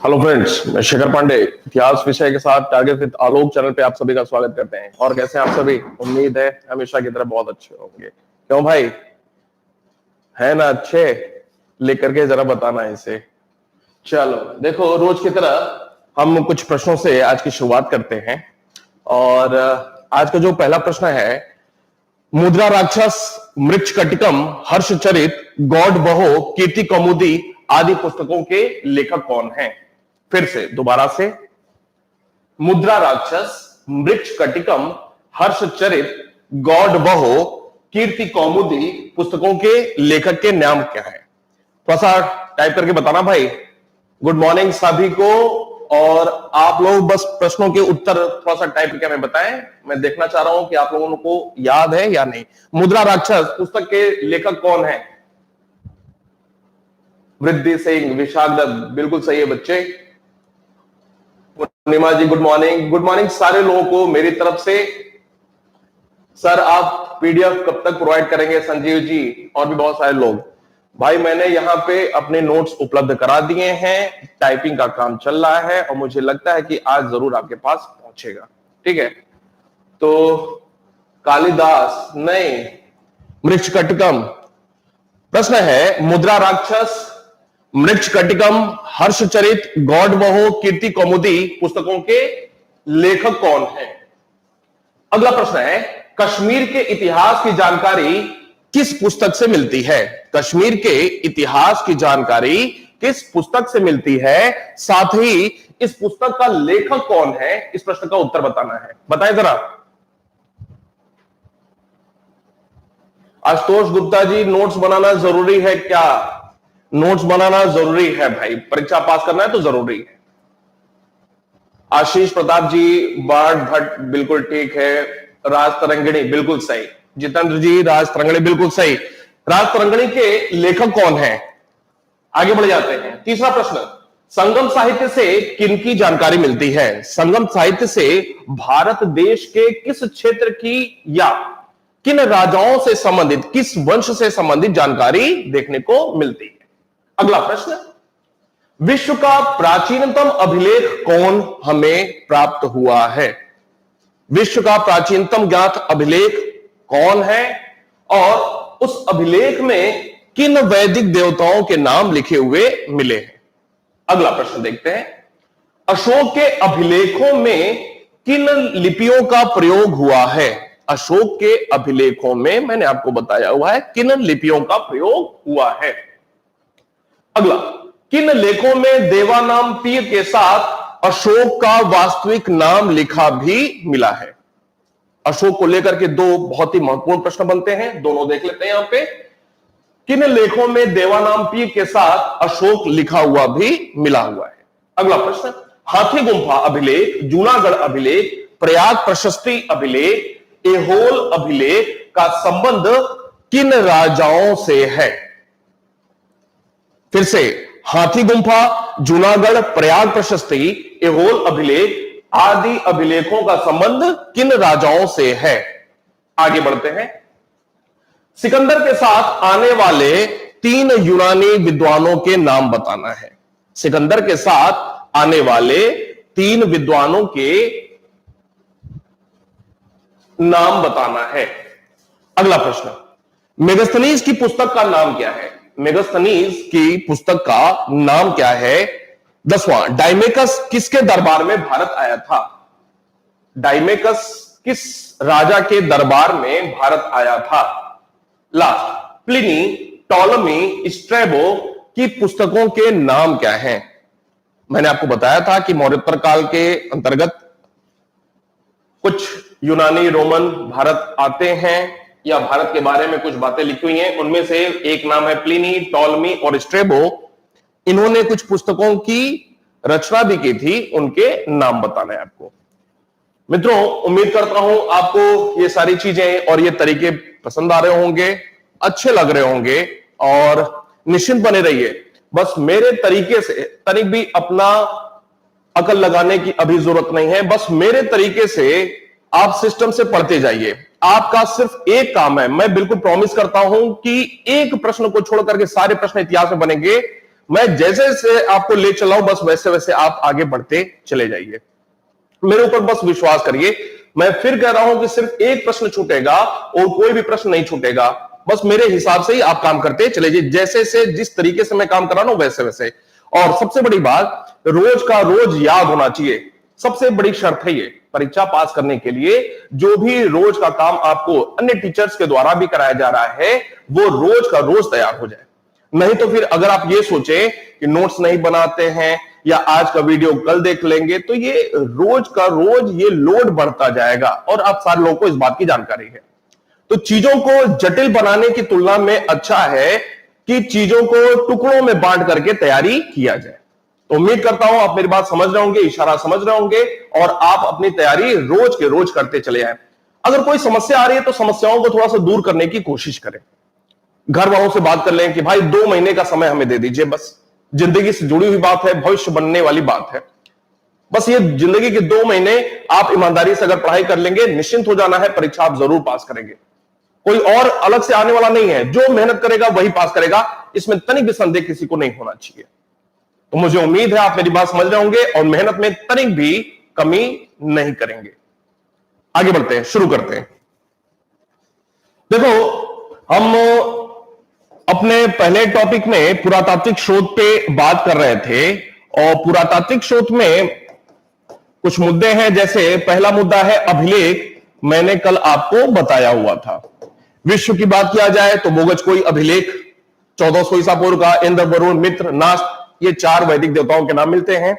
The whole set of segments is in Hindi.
हेलो फ्रेंड्स, मैं शेखर पांडे इतिहास विषय के साथ टारगेट विद आलोक चैनल पे आप सभी का स्वागत करते हैं। और कैसे हैं आप सभी? उम्मीद है हमेशा की तरह बहुत अच्छे होंगे। क्यों भाई, है ना अच्छे? लेकर के जरा बताना इसे। चलो देखो, रोज की तरह हम कुछ प्रश्नों से आज की शुरुआत करते हैं। और आज का जो पहला प्रश्न है, मुद्रा राक्षस, मृच्छकटिकम, हर्षचरित, गौड़ बहो, कीर्ति कौमुदी आदि पुस्तकों के लेखक कौन हैं? फिर से दोबारा से, मुद्रा राक्षस, मृच्छकटिकम, हर्षचरित, गौड़ बहो, कीर्ति कौमुदी पुस्तकों के लेखक के नाम क्या है? थोड़ा सा टाइप करके बताना भाई। गुड मॉर्निंग सभी को। और आप लोग बस प्रश्नों के उत्तर थोड़ा सा टाइप करके हमें बताएं। मैं देखना चाह रहा हूं कि आप लोगों को याद है या नहीं। मुद्रा राक्षस पुस्तक के लेखक कौन है? वृद्धि सिंह, विशाख दत्त, बिल्कुल सही है बच्चे। पूर्णिमा जी गुड मॉर्निंग। गुड मॉर्निंग सारे लोगों को मेरी तरफ से। सर आप पीडीएफ कब तक प्रोवाइड करेंगे? संजीव जी और भी बहुत सारे लोग। भाई मैंने यहाँ पे अपने नोट्स उपलब्ध करा दिए हैं, टाइपिंग का काम चल रहा है और मुझे लगता है कि आज जरूर आपके पास पहुंचेगा। ठीक है, तो कालिदास नहीं, मृच्छकटिकम। प्रश्न है, मुद्रा राक्षस, मृच्छकटिकम, हर्षचरित, गौड़ बहो, कीर्ति कौमुदी पुस्तकों के लेखक कौन है? अगला प्रश्न है, कश्मीर के इतिहास की जानकारी किस पुस्तक से मिलती है? कश्मीर के इतिहास की जानकारी किस पुस्तक से मिलती है? साथ ही इस पुस्तक का लेखक कौन है? इस प्रश्न का उत्तर बताना है। बताएं जरा। आशुतोष गुप्ता जी, नोट्स बनाना जरूरी है क्या? नोट्स बनाना जरूरी है भाई, परीक्षा पास करना है तो जरूरी है। आशीष प्रताप जी, बाढ़ भट्ट बिल्कुल ठीक है। राज तरंगिणी बिल्कुल सही। जितेंद्र जी, राज तरंगिणी बिल्कुल सही। राज तरंगिणी के लेखक कौन है? आगे बढ़ जाते हैं। तीसरा प्रश्न, संगम साहित्य से किनकी जानकारी मिलती है? संगम साहित्य से भारत देश के किस क्षेत्र की या किन राजाओं से संबंधित, किस वंश से संबंधित जानकारी देखने को मिलती है? अगला प्रश्न, विश्व का प्राचीनतम अभिलेख कौन हमें प्राप्त हुआ है? विश्व का प्राचीनतम ज्ञात अभिलेख कौन है और उस अभिलेख में किन वैदिक देवताओं के नाम लिखे हुए मिले हैं? अगला प्रश्न देखते हैं, अशोक के अभिलेखों में किन लिपियों का प्रयोग हुआ है? अशोक के अभिलेखों में मैंने आपको बताया हुआ है किन लिपियों का प्रयोग हुआ है। अगला, किन लेखों में देवानाम पीर के साथ अशोक का वास्तविक नाम लिखा भी मिला है? अशोक को लेकर के दो बहुत ही महत्वपूर्ण प्रश्न बनते हैं, दोनों देख लेते हैं यहां पे। किन लेखों में देवानाम पीर के साथ अशोक लिखा हुआ भी मिला हुआ है? अगला प्रश्न, हाथी गुंफा अभिलेख, जूनागढ़ अभिलेख, प्रयाग प्रशस्ति अभिलेख, ऐहोल अभिलेख का संबंध किन राजाओं से है? फिर से, हाथी गुंफा, जूनागढ़, प्रयाग प्रशस्ति, ऐहोल अभिलेख आदि अभिलेखों का संबंध किन राजाओं से है? आगे बढ़ते हैं। सिकंदर के साथ आने वाले 3 यूनानी विद्वानों के नाम बताना है। सिकंदर के साथ आने वाले 3 विद्वानों के नाम बताना है। अगला प्रश्न, मेगास्थनीज की पुस्तक का नाम क्या है? मेगास्थनीज की पुस्तक का नाम क्या है? 10वां, डायमेकस किसके दरबार में भारत आया था? डायमेकस किस राजा के दरबार में भारत आया था? लास्ट, प्लिनी, टॉलमी, स्ट्रैबो की पुस्तकों के नाम क्या हैं? मैंने आपको बताया था कि मौर्योत्तर काल के अंतर्गत कुछ यूनानी रोमन भारत आते हैं या भारत के बारे में कुछ बातें लिखी हुई हैं। उनमें से एक नाम है प्लिनी, टॉलमी और स्ट्रैबो। इन्होंने कुछ पुस्तकों की रचना भी की थी, उनके नाम बताना है आपको। मित्रों, उम्मीद करता हूं आपको ये सारी चीजें और ये तरीके पसंद आ रहे होंगे, अच्छे लग रहे होंगे और निश्चिंत बने रहिए। बस मेरे तरीके से तनिक भी अपना अकल लगाने की अभी जरूरत नहीं है। बस मेरे तरीके से आप सिस्टम से पढ़ते जाइए। आपका सिर्फ एक काम है, मैं बिल्कुल प्रॉमिस करता हूं कि एक प्रश्न को छोड़ करके सारे प्रश्न इतिहास में बनेंगे। मैं जैसे जैसे आपको ले चलाऊं बस वैसे वैसे आप आगे बढ़ते चले जाइए। मेरे ऊपर बस विश्वास करिए। मैं फिर कह रहा हूं कि सिर्फ एक प्रश्न छूटेगा और कोई भी प्रश्न नहीं छूटेगा। बस मेरे हिसाब से ही आप काम करते चले जाइए, जैसे से जिस तरीके से मैं काम कर रहा हूं वैसे वैसे। और सबसे बड़ी बात, रोज का रोज याद होना चाहिए। सबसे बड़ी शर्त है ये परीक्षा पास करने के लिए, जो भी रोज का काम आपको अन्य टीचर्स के द्वारा भी कराया जा रहा है वो रोज का रोज तैयार हो जाए। नहीं तो फिर अगर आप ये सोचें कि नोट्स नहीं बनाते हैं या आज का वीडियो कल देख लेंगे, तो ये रोज का रोज ये लोड बढ़ता जाएगा और आप सारे लोगों को इस बात की जानकारी है। तो चीजों को जटिल बनाने की तुलना में अच्छा है कि चीजों को टुकड़ों में बांट करके तैयारी किया जाए। तो उम्मीद करता हूं आप मेरी बात समझ रहे होंगे, इशारा समझ रहे होंगे और आप अपनी तैयारी रोज के रोज करते चले आए। अगर कोई समस्या आ रही है तो समस्याओं को थोड़ा सा दूर करने की कोशिश करें। घर वालों से बात कर लें कि भाई 2 महीने का समय हमें दे दीजिए, बस जिंदगी से जुड़ी हुई बात है, भविष्य बनने वाली बात है। बस ये जिंदगी के 2 महीने आप ईमानदारी से अगर पढ़ाई कर लेंगे, निश्चिंत हो जाना है, परीक्षा आप जरूर पास करेंगे। कोई और अलग से आने वाला नहीं है, जो मेहनत करेगा वही पास करेगा, इसमें तनिक भी संदेह किसी को नहीं होना चाहिए। तो मुझे उम्मीद है आप मेरी बात समझ रहे होंगे और मेहनत में तनिक भी कमी नहीं करेंगे। आगे बढ़ते हैं, शुरू करते हैं। देखो, हम अपने पहले टॉपिक में पुरातात्विक शोध पे बात कर रहे थे और पुरातात्विक शोध में कुछ मुद्दे हैं। जैसे पहला मुद्दा है अभिलेख, मैंने कल आपको बताया हुआ था। विश्व की बात किया जाए तो बोगज कोई अभिलेख 1400 ईसा पूर्व का इंद्र, वरुण, मित्र, नास्त, ये 4 वैदिक देवताओं के नाम मिलते हैं।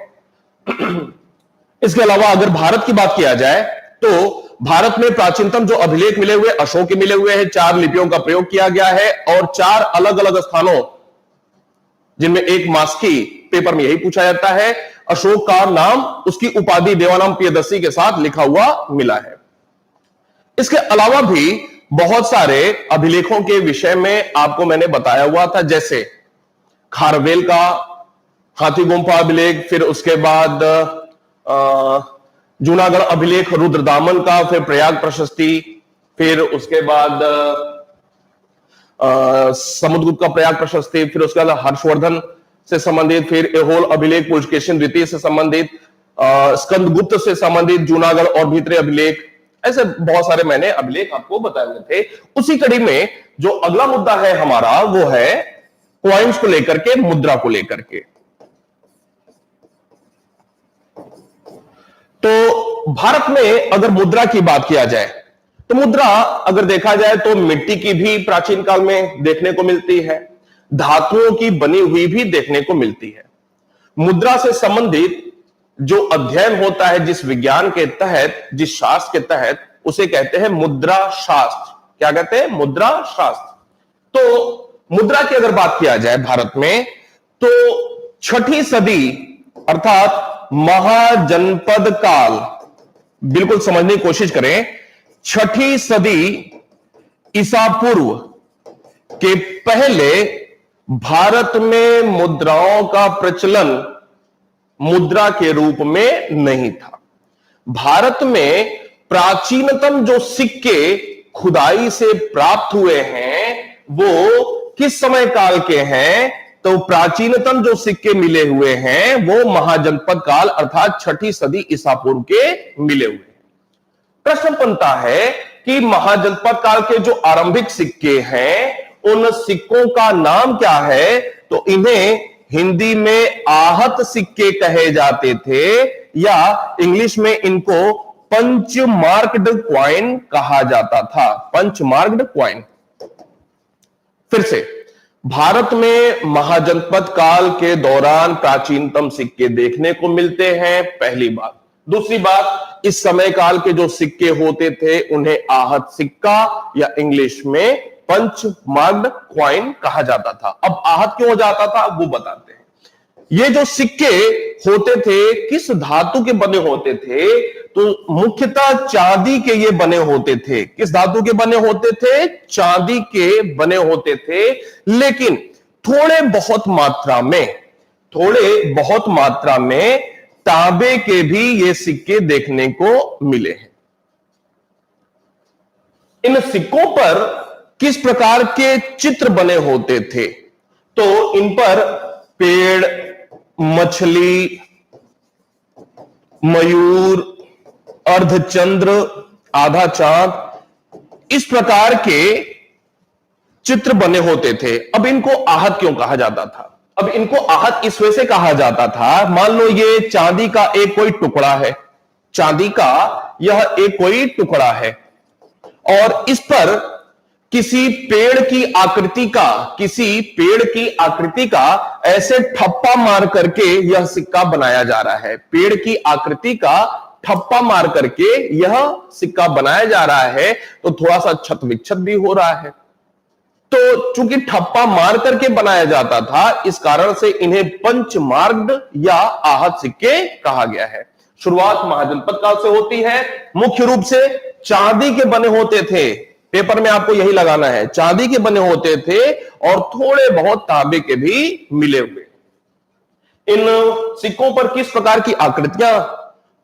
इसके अलावा अगर भारत की बात किया जाए तो भारत में प्राचीनतम जो अभिलेख मिले हुए अशोक के मिले हुए हैं। 4 लिपियों का प्रयोग किया गया है और 4 अलग अलग स्थानों, जिनमें एक मास्की पेपर में यही पूछा जाता है, अशोक का नाम उसकी उपाधि देवानाम प्रियदर्शी के साथ लिखा हुआ मिला है। इसके अलावा भी बहुत सारे अभिलेखों के विषय में आपको मैंने बताया हुआ था, जैसे खारवेल का हाथी गुंफा अभिलेख, फिर उसके बाद जूनागढ़ अभिलेख रुद्रदामन का, फिर प्रयाग प्रशस्ति, फिर उसके बाद समुद्रगुप्त का प्रयाग प्रशस्ति, फिर उसके बाद हर्षवर्धन से संबंधित, फिर एहोल अभिलेख पुलकेशिन द्वितीय से संबंधित, स्कंदगुप्त से संबंधित जूनागढ़ और भीतरे अभिलेख, ऐसे बहुत सारे मैंने अभिलेख आपको बताए हुए थे। उसी कड़ी में जो अगला मुद्दा है हमारा वो है कॉइन्स को लेकर के, मुद्रा को लेकर के। तो भारत में अगर मुद्रा की बात किया जाए तो मुद्रा अगर देखा जाए तो मिट्टी की भी प्राचीन काल में देखने को मिलती है, धातुओं की बनी हुई भी देखने को मिलती है। मुद्रा से संबंधित जो अध्ययन होता है, जिस विज्ञान के तहत, जिस शास्त्र के तहत, उसे कहते हैं मुद्रा शास्त्र। क्या कहते हैं? मुद्रा शास्त्र। तो मुद्रा की अगर बात किया जाए भारत में तो 6ठी सदी अर्थात महाजनपद काल, बिल्कुल समझने की कोशिश करें, 6ठी सदी ईसा पूर्व के पहले भारत में मुद्राओं का प्रचलन मुद्रा के रूप में नहीं था। भारत में प्राचीनतम जो सिक्के खुदाई से प्राप्त हुए हैं वो किस समय काल के हैं? तो प्राचीनतम जो सिक्के मिले हुए हैं वो महाजनपद काल अर्थात 6ठी सदी ईसा पूर्व के मिले हुए हैं। प्रश्न बनता है कि महाजनपद काल के जो आरंभिक सिक्के हैं उन सिक्कों का नाम क्या है? तो इन्हें हिंदी में आहत सिक्के कहे जाते थे या इंग्लिश में इनको पंच मार्क्ड क्वाइन कहा जाता था। Punch marked coin. फिर से, भारत में महाजनपद काल के दौरान प्राचीनतम सिक्के देखने को मिलते हैं, पहली बात। दूसरी बात, इस समय काल के जो सिक्के होते थे उन्हें आहत सिक्का या इंग्लिश में पंच मार्क्ड क्वाइन कहा जाता था। अब आहत क्यों हो जाता था वो बताते हैं। ये जो सिक्के होते थे किस धातु के बने होते थे? तो मुख्यतः चांदी के ये बने होते थे। किस धातु के बने होते थे? चांदी के बने होते थे, लेकिन थोड़े बहुत मात्रा में तांबे के भी ये सिक्के देखने को मिले हैं। इन सिक्कों पर किस प्रकार के चित्र बने होते थे? तो इन पर पेड़, मछली, मयूर, अर्धचंद्र, आधा चांद, इस प्रकार के चित्र बने होते थे। अब इनको आहत क्यों कहा जाता था? अब इनको आहत इस वजह से कहा जाता था, मान लो ये चांदी का एक कोई टुकड़ा है, चांदी का यह एक कोई टुकड़ा है और इस पर किसी पेड़ की आकृति का ऐसे ठप्पा मार करके यह सिक्का बनाया जा रहा है। पेड़ की आकृति का ठप्पा मार करके यह सिक्का बनाया जा रहा है, तो थोड़ा सा क्षत विक्षत भी हो रहा है। तो चूंकि ठप्पा मार करके बनाया जाता था, इस कारण से इन्हें पंचमार्ग या आहत सिक्के कहा गया है। शुरुआत महाजनपद काल से होती है। मुख्य रूप से चांदी के बने होते थे, पेपर में आपको यही लगाना है, चांदी के बने होते थे और थोड़े बहुत तांबे के भी मिले हुए। इन सिक्कों पर किस प्रकार की आकृतियां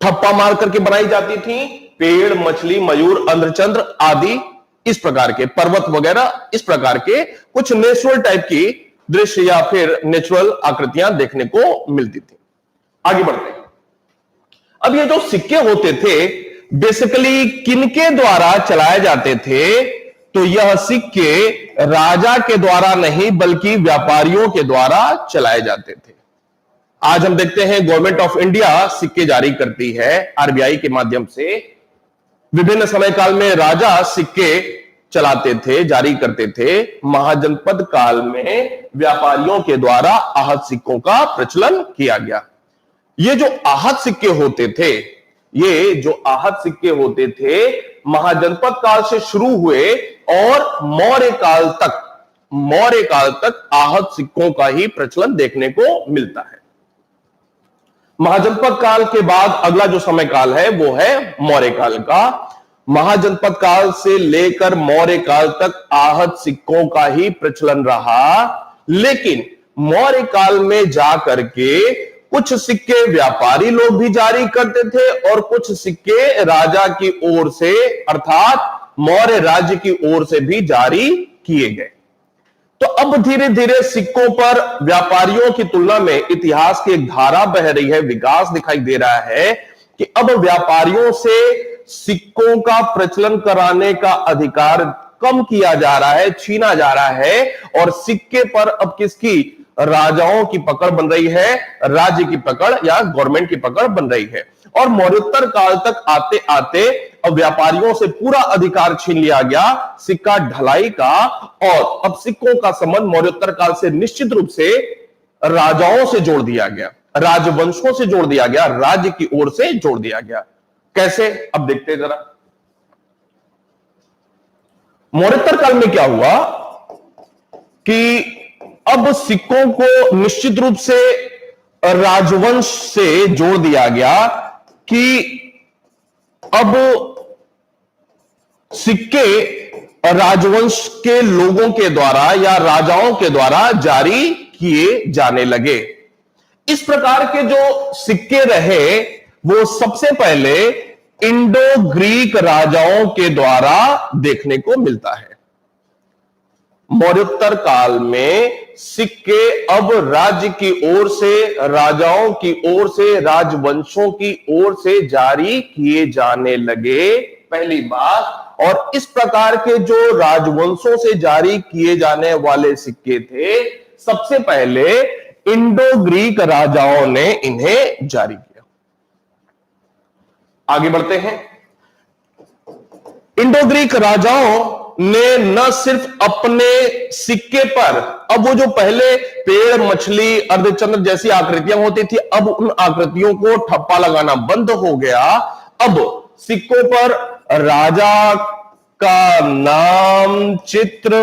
ठप्पा मार करके बनाई जाती थी? पेड़, मछली, मयूर, अर्धचंद्र आदि, इस प्रकार के पर्वत वगैरह, इस प्रकार के कुछ नेचुरल टाइप की दृश्य या फिर नेचुरल आकृतियां देखने को मिलती थी। आगे बढ़ते हैं। अब ये जो सिक्के होते थे बेसिकली किनके द्वारा चलाए जाते थे? तो यह सिक्के राजा के द्वारा नहीं बल्कि व्यापारियों के द्वारा चलाए जाते थे। आज हम देखते हैं गवर्नमेंट ऑफ इंडिया सिक्के जारी करती है आरबीआई के माध्यम से। विभिन्न समय काल में राजा सिक्के चलाते थे, जारी करते थे। महाजनपद काल में व्यापारियों के द्वारा आहत सिक्कों का प्रचलन किया गया। ये जो आहत सिक्के होते थे महाजनपद काल से शुरू हुए और मौर्य काल तक आहत सिक्कों का ही प्रचलन देखने को मिलता है। महाजनपद काल के बाद अगला जो समय काल है वो है मौर्य काल का। महाजनपद काल से लेकर मौर्य काल तक आहत सिक्कों का ही प्रचलन रहा, लेकिन मौर्य काल में जाकर के कुछ सिक्के व्यापारी लोग भी जारी करते थे और कुछ सिक्के राजा की ओर से अर्थात मौर्य राज्य की ओर से भी जारी किए गए। तो अब धीरे धीरे सिक्कों पर व्यापारियों की तुलना में इतिहास की एक धारा बह रही है, विकास दिखाई दे रहा है कि अब व्यापारियों से सिक्कों का प्रचलन कराने का अधिकार कम किया जा रहा है, छीना जा रहा है और सिक्के पर अब किसकी? राजाओं की पकड़ बन रही है, राज्य की पकड़ या गवर्नमेंट की पकड़ बन रही है। और मौर्योत्तर काल तक आते आते अब व्यापारियों से पूरा अधिकार छीन लिया गया सिक्का ढलाई का, और अब सिक्कों का संबंध मौर्योत्तर काल से निश्चित रूप से राजाओं से जोड़ दिया गया, राजवंशों से जोड़ दिया गया, राज्य की ओर से जोड़ दिया गया। कैसे? अब देखते हैं जरा। मौर्योत्तर काल में क्या हुआ कि अब सिक्कों को निश्चित रूप से राजवंश से जोड़ दिया गया कि अब सिक्के राजवंश के लोगों के द्वारा या राजाओं के द्वारा जारी किए जाने लगे। इस प्रकार के जो सिक्के रहे वो सबसे पहले इंडो ग्रीक राजाओं के द्वारा देखने को मिलता है। मौर्योत्तर काल में सिक्के अब राज्य की ओर से, राजाओं की ओर से, राजवंशों की ओर से जारी किए जाने लगे, पहली बात। और इस प्रकार के जो राजवंशों से जारी किए जाने वाले सिक्के थे, सबसे पहले इंडो ग्रीक राजाओं ने इन्हें जारी किया। आगे बढ़ते हैं। इंडो ग्रीक राजाओं ने न सिर्फ अपने सिक्के पर, अब वो जो पहले पेड़, मछली, अर्धचंद्र जैसी आकृतियां होती थी, अब उन आकृतियों को ठप्पा लगाना बंद हो गया। अब सिक्कों पर राजा का नाम, चित्र,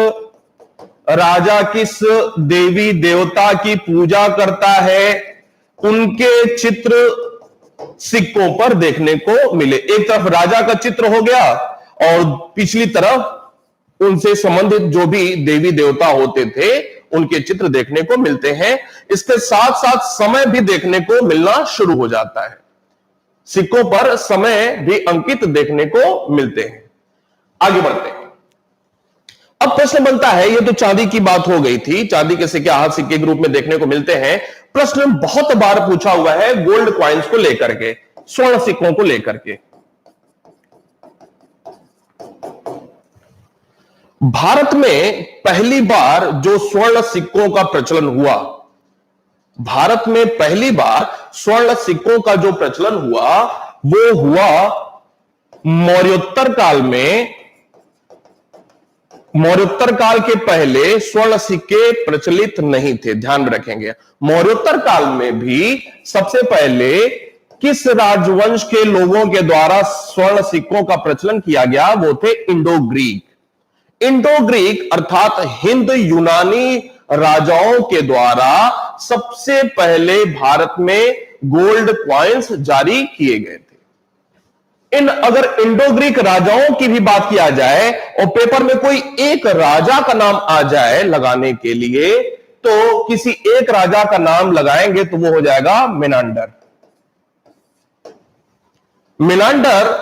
राजा किस देवी देवता की पूजा करता है, उनके चित्र सिक्कों पर देखने को मिले। एक तरफ राजा का चित्र हो गया और पिछली तरफ उनसे संबंधित जो भी देवी देवता होते थे उनके चित्र देखने को मिलते हैं। इसके साथ साथ समय भी देखने को मिलना शुरू हो जाता है। सिक्कों पर समय भी अंकित देखने को मिलते हैं। आगे बढ़ते हैं। अब प्रश्न बनता है, ये तो चांदी की बात हो गई थी, चांदी के सिक्के हाथ सिक्के के रूप में देखने को मिलते हैं। प्रश्न बहुत बार पूछा हुआ है गोल्ड कॉइन्स को लेकर के, स्वर्ण सिक्कों को लेकर के। भारत में पहली बार जो स्वर्ण सिक्कों का प्रचलन हुआ, भारत में पहली बार स्वर्ण सिक्कों का जो प्रचलन हुआ वो हुआ मौर्योत्तर काल में। मौर्योत्तर काल के पहले स्वर्ण सिक्के प्रचलित नहीं थे, ध्यान में रखेंगे। मौर्योत्तर काल में भी सबसे पहले किस राजवंश के लोगों के द्वारा स्वर्ण सिक्कों का प्रचलन किया गया? वो थे इंडो ग्रीक। इंडो ग्रीक अर्थात हिंद यूनानी राजाओं के द्वारा सबसे पहले भारत में गोल्ड कॉइन्स जारी किए गए थे। अगर इंडो ग्रीक राजाओं की भी बात किया जाए और पेपर में कोई एक राजा का नाम आ जाए लगाने के लिए, तो किसी एक राजा का नाम लगाएंगे तो वो हो जाएगा मेनांडर। मेनांडर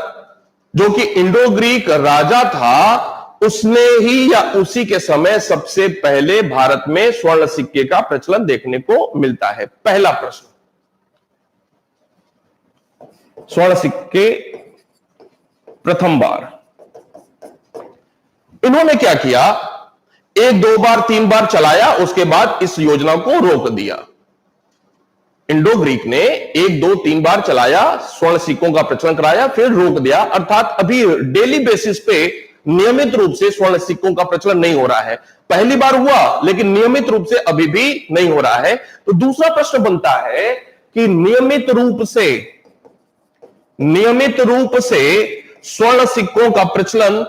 जो कि इंडो ग्रीक राजा था, उसने ही या उसी के समय सबसे पहले भारत में स्वर्ण सिक्के का प्रचलन देखने को मिलता है। पहला प्रश्न, स्वर्ण सिक्के प्रथम बार इन्होंने क्या किया? एक दो बार तीन बार चलाया, उसके बाद इस योजना को रोक दिया। इंडो ग्रीक ने एक दो तीन बार चलाया, स्वर्ण सिक्कों का प्रचलन कराया, फिर रोक दिया। अर्थात अभी डेली बेसिस पे नियमित रूप से स्वर्ण सिक्कों का प्रचलन नहीं हो रहा है। पहली बार हुआ लेकिन नियमित रूप से अभी भी नहीं हो रहा है। तो दूसरा प्रश्न बनता है कि नियमित रूप से स्वर्ण सिक्कों का प्रचलन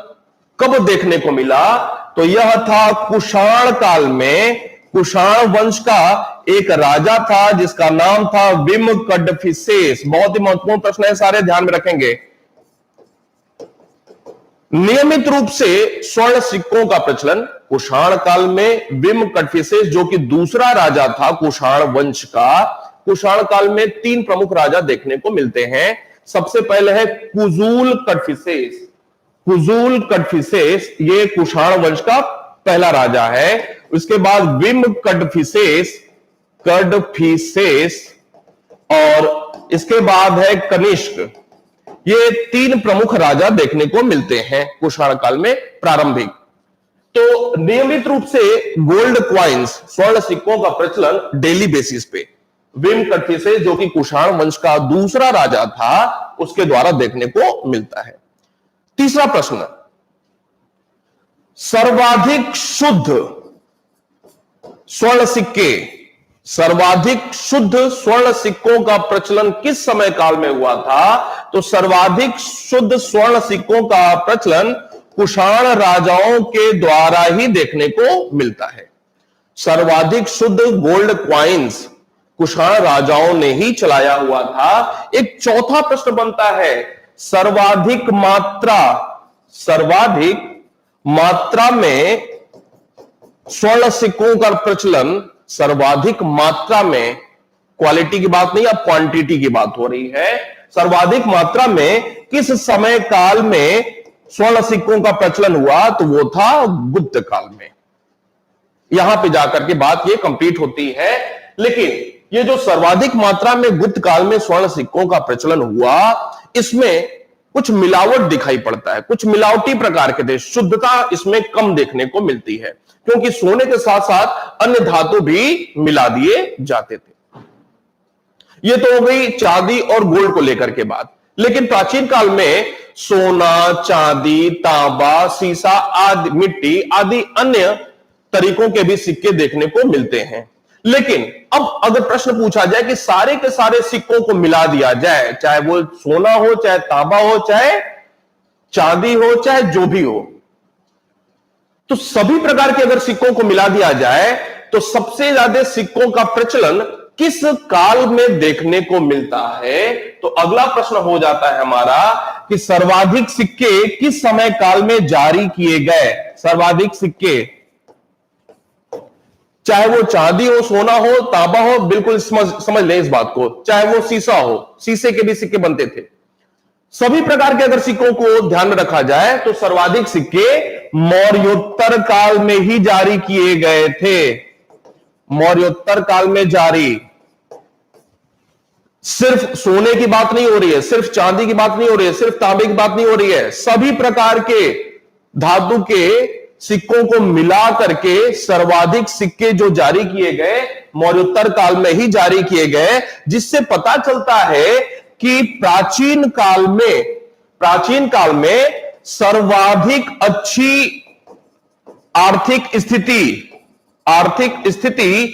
कब देखने को मिला? तो यह था कुषाण काल में। कुषाण वंश का एक राजा था जिसका नाम था विम कडफिसेस। बहुत ही महत्वपूर्ण प्रश्न है, सारे ध्यान में रखेंगे। नियमित रूप से स्वर्ण सिक्कों का प्रचलन कुषाण काल में विम कडफिसेस, जो कि दूसरा राजा था कुषाण वंश का। कुषाण काल में तीन प्रमुख राजा देखने को मिलते हैं। सबसे पहले है कुजूल कडफिसेस। कुजूल कडफिसेस ये कुषाण वंश का पहला राजा है। उसके बाद विम कडफिसेस और इसके बाद है कनिष्क। ये तीन प्रमुख राजा देखने को मिलते हैं कुषाण काल में प्रारंभिक। तो नियमित रूप से गोल्ड कॉइन्स, स्वर्ण सिक्कों का प्रचलन डेली बेसिस पे विम कडफिसेस, जो कि कुषाण वंश का दूसरा राजा था, उसके द्वारा देखने को मिलता है। तीसरा प्रश्न, सर्वाधिक शुद्ध स्वर्ण सिक्के, सर्वाधिक शुद्ध स्वर्ण सिक्कों का प्रचलन किस समय काल में हुआ था? तो सर्वाधिक शुद्ध स्वर्ण सिक्कों का प्रचलन कुषाण राजाओं के द्वारा ही देखने को मिलता है। सर्वाधिक शुद्ध गोल्ड कॉइन्स कुषाण राजाओं ने ही चलाया हुआ था। एक चौथा प्रश्न बनता है, सर्वाधिक मात्रा में स्वर्ण सिक्कों का प्रचलन, सर्वाधिक मात्रा में, क्वालिटी की बात नहीं, अब क्वांटिटी की बात हो रही है। सर्वाधिक मात्रा में किस समय काल में स्वर्ण सिक्कों का प्रचलन हुआ? तो वो था गुप्त काल में। यहां पे जाकर के बात ये कंप्लीट होती है। लेकिन ये जो सर्वाधिक मात्रा में गुप्त काल में स्वर्ण सिक्कों का प्रचलन हुआ, इसमें कुछ मिलावट दिखाई पड़ता है, कुछ मिलावटी प्रकार के थे, शुद्धता इसमें कम देखने को मिलती है, क्योंकि सोने के साथ साथ अन्य धातु भी मिला दिए जाते थे। यह तो हो गई चांदी और गोल्ड को लेकर के बात। लेकिन प्राचीन काल में सोना, चांदी, तांबा, सीसा आदि, मिट्टी आदि अन्य तरीकों के भी सिक्के देखने को मिलते हैं। लेकिन अब अगर प्रश्न पूछा जाए कि सारे के सारे सिक्कों को मिला दिया जाए, चाहे वो सोना हो, चाहे तांबा हो, चाहे चांदी हो, चाहे जो भी हो, तो सभी प्रकार के अगर सिक्कों को मिला दिया जाए तो सबसे ज्यादा सिक्कों का प्रचलन किस काल में देखने को मिलता है? तो अगला प्रश्न हो जाता है हमारा कि सर्वाधिक सिक्के किस समय काल में जारी किए गए? सर्वाधिक सिक्के, चाहे वो चांदी हो, सोना हो, तांबा हो, बिल्कुल समझ लें इस बात को, चाहे वो सीसा हो, शीशे के भी सिक्के बनते थे, सभी प्रकार के अगर सिक्कों को ध्यान में रखा जाए तो सर्वाधिक सिक्के मौर्योत्तर काल में ही जारी किए गए थे। मौर्योत्तर काल में जारी, सिर्फ सोने की बात नहीं हो रही है, सिर्फ चांदी की बात नहीं हो रही है, सिर्फ तांबे की बात नहीं हो रही है, सभी प्रकार के धातु के सिक्कों को मिला करके सर्वाधिक सिक्के जो जारी किए गए मौर्योत्तर काल में ही जारी किए गए, जिससे पता चलता है कि प्राचीन काल में सर्वाधिक अच्छी आर्थिक स्थिति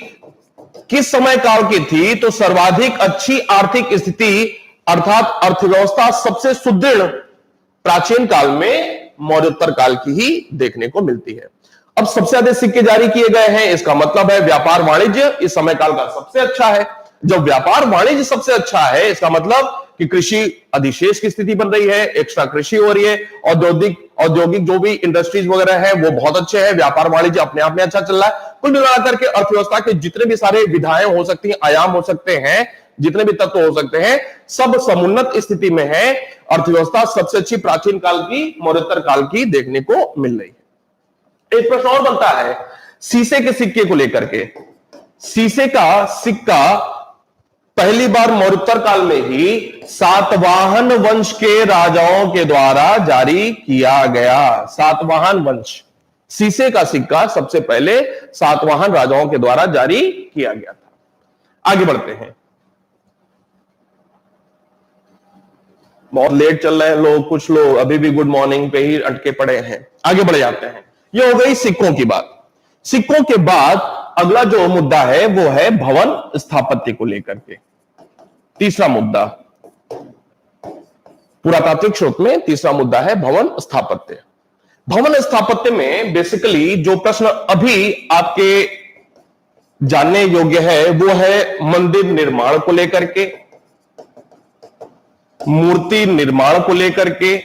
किस समय काल की थी? तो सर्वाधिक अच्छी आर्थिक स्थिति अर्थात अर्थव्यवस्था सबसे सुदृढ़ प्राचीन काल में मौर्योत्तर काल की ही देखने को मिलती है। अब सबसे अधिक सिक्के जारी किए गए हैं, इसका मतलब है व्यापार वाणिज्य इस समय काल का सबसे अच्छा है। जब व्यापार वाणिज्य सबसे अच्छा है, इसका मतलब कि कृषि अधिशेष की स्थिति बन रही है, एक्स्ट्रा कृषि हो रही है, औद्योगिक जो भी इंडस्ट्रीज वगैरह है वो बहुत अच्छे हैं, व्यापार वाणिज्य अपने आप में अच्छा चल रहा है। कुल मिलाकर के अर्थव्यवस्था के जितने भी सारे विधाएं हो सकती हैं, आयाम हो सकते हैं, जितने भी तत्व हो सकते हैं, सब समुन्नत स्थिति में है। अर्थव्यवस्था सबसे अच्छी प्राचीन काल की, मौर्योत्तर काल की देखने को मिल रही है। एक प्रश्न और बनता है शीशे के सिक्के को लेकर के। शीशे का सिक्का पहली बार मौर्योत्तर काल में ही सातवाहन वंश के राजाओं के द्वारा जारी किया गया। सातवाहन वंश, शीशे का सिक्का सबसे पहले सातवाहन राजाओं के द्वारा जारी किया गया था। आगे बढ़ते हैं, बहुत लेट चल रहे हैं लोग, कुछ लोग अभी भी गुड मॉर्निंग पे ही अटके पड़े हैं। आगे बढ़ जाते हैं। यह हो गई सिक्कों की बात। सिक्कों के बाद अगला जो मुद्दा है वो है भवन स्थापत्य को लेकर के। तीसरा मुद्दा पुरातात्विक स्रोत में तीसरा मुद्दा है भवन स्थापत्य। भवन स्थापत्य में बेसिकली जो प्रश्न अभी आपके जानने योग्य है वो है मंदिर निर्माण को लेकर के, मूर्ति निर्माण को लेकर के।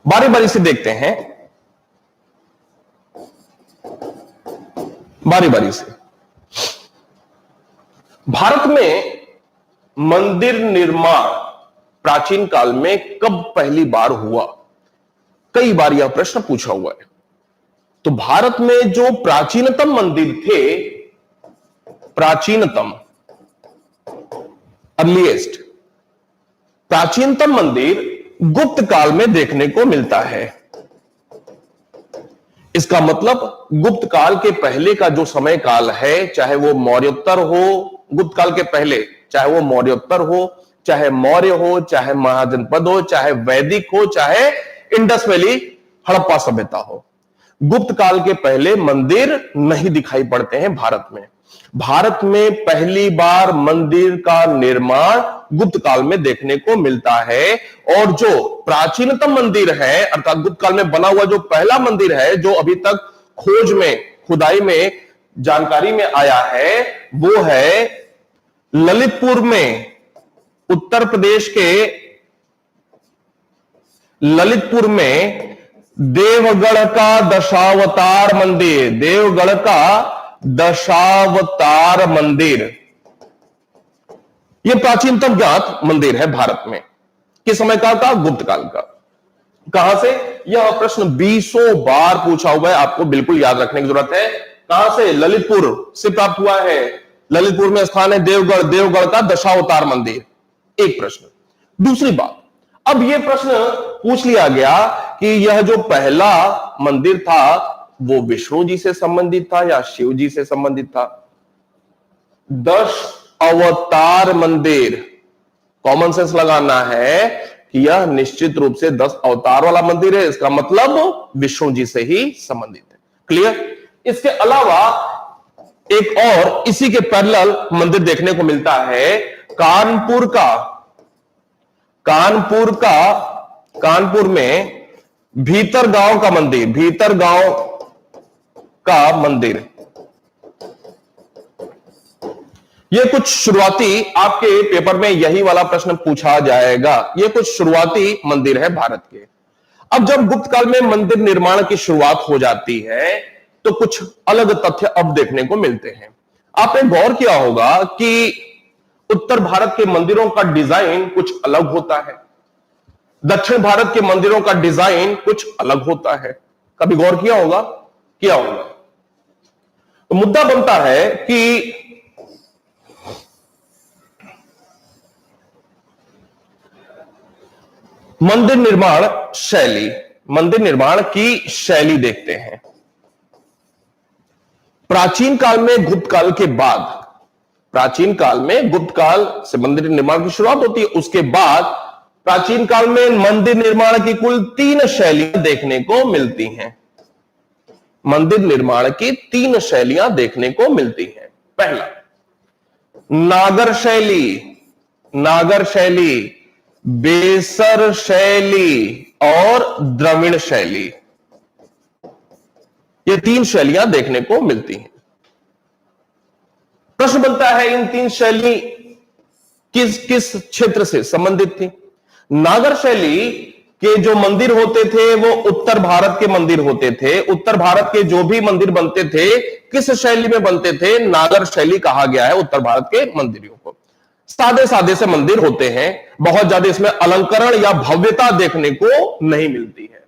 बारी बारी से देखते हैं, बारी बारी से। भारत में मंदिर निर्माण प्राचीन काल में कब पहली बार हुआ? कई बार यह प्रश्न पूछा हुआ है। तो भारत में जो प्राचीनतम मंदिर थे, प्राचीनतम अर्लीएस्ट प्राचीनतम मंदिर गुप्त काल में देखने को मिलता है। इसका मतलब गुप्त काल के पहले का जो समय काल है, चाहे वो मौर्योत्तर हो, गुप्त काल के पहले चाहे वो मौर्योत्तर हो, चाहे मौर्य हो, चाहे महाजनपद हो, चाहे वैदिक हो, चाहे इंडस वैली हड़प्पा सभ्यता हो, गुप्त काल के पहले मंदिर नहीं दिखाई पड़ते हैं भारत में। भारत में पहली बार मंदिर का निर्माण गुप्त काल में देखने को मिलता है। और जो प्राचीनतम मंदिर है अर्थात गुप्त काल में बना हुआ जो पहला मंदिर है, जो अभी तक खोज में, खुदाई में, जानकारी में आया है, वो है ललितपुर में, उत्तर प्रदेश के ललितपुर में देवगढ़ का दशावतार मंदिर, देवगढ़ का दशावतार मंदिर, यह प्राचीनतम ज्ञात मंदिर है भारत में। किस समय काल का? गुप्त काल का। कहां से? यह प्रश्न 20 बार पूछा हुआ है, आपको बिल्कुल याद रखने की जरूरत है। कहां से? ललितपुर से प्राप्त हुआ है। ललितपुर में स्थान है देवगढ़, देवगढ़ का दशावतार मंदिर। एक प्रश्न। दूसरी बात, अब यह प्रश्न पूछ लिया गया कि यह जो पहला मंदिर था वो विष्णु जी से संबंधित था या शिव जी से संबंधित था? 10 अवतार मंदिर, कॉमन सेंस लगाना है कि यह निश्चित रूप से 10 अवतार वाला मंदिर है, इसका मतलब विष्णु जी से ही संबंधित है। क्लियर? इसके अलावा एक और इसी के पैरेलल मंदिर देखने को मिलता है कानपुर में भीतर गांव का मंदिर, भीतर गांव का मंदिर। यह कुछ शुरुआती, आपके पेपर में यही वाला प्रश्न पूछा जाएगा, यह कुछ शुरुआती मंदिर है भारत के। अब जब गुप्त काल में मंदिर निर्माण की शुरुआत हो जाती है तो कुछ अलग तथ्य अब देखने को मिलते हैं। आपने गौर किया होगा कि उत्तर भारत के मंदिरों का डिजाइन कुछ अलग होता है, दक्षिण भारत के मंदिरों का डिजाइन कुछ अलग होता है। कभी गौर किया होगा? किया होगा। तो मुद्दा बनता है कि मंदिर निर्माण शैली, मंदिर निर्माण की शैली देखते हैं। प्राचीन काल में, गुप्त काल के बाद, प्राचीन काल में गुप्त काल से मंदिर निर्माण की शुरुआत होती है, उसके बाद प्राचीन काल में मंदिर निर्माण की कुल 3 शैलियां देखने को मिलती हैं। मंदिर निर्माण की 3 शैलियां देखने को मिलती हैं। पहला, नागर शैली, नागर शैली, बेसर शैली और द्रविड़ शैली। ये 3 शैलियां देखने को मिलती हैं। प्रश्न बनता है, इन 3 शैली किस किस क्षेत्र से संबंधित थी? नागर शैली के जो मंदिर होते थे वो उत्तर भारत के मंदिर होते थे। उत्तर भारत के जो भी मंदिर बनते थे किस शैली में बनते थे? नागर शैली कहा गया है उत्तर भारत के मंदिरों को। सादे सादे से मंदिर होते हैं, बहुत ज्यादा इसमें अलंकरण या भव्यता देखने को नहीं मिलती है।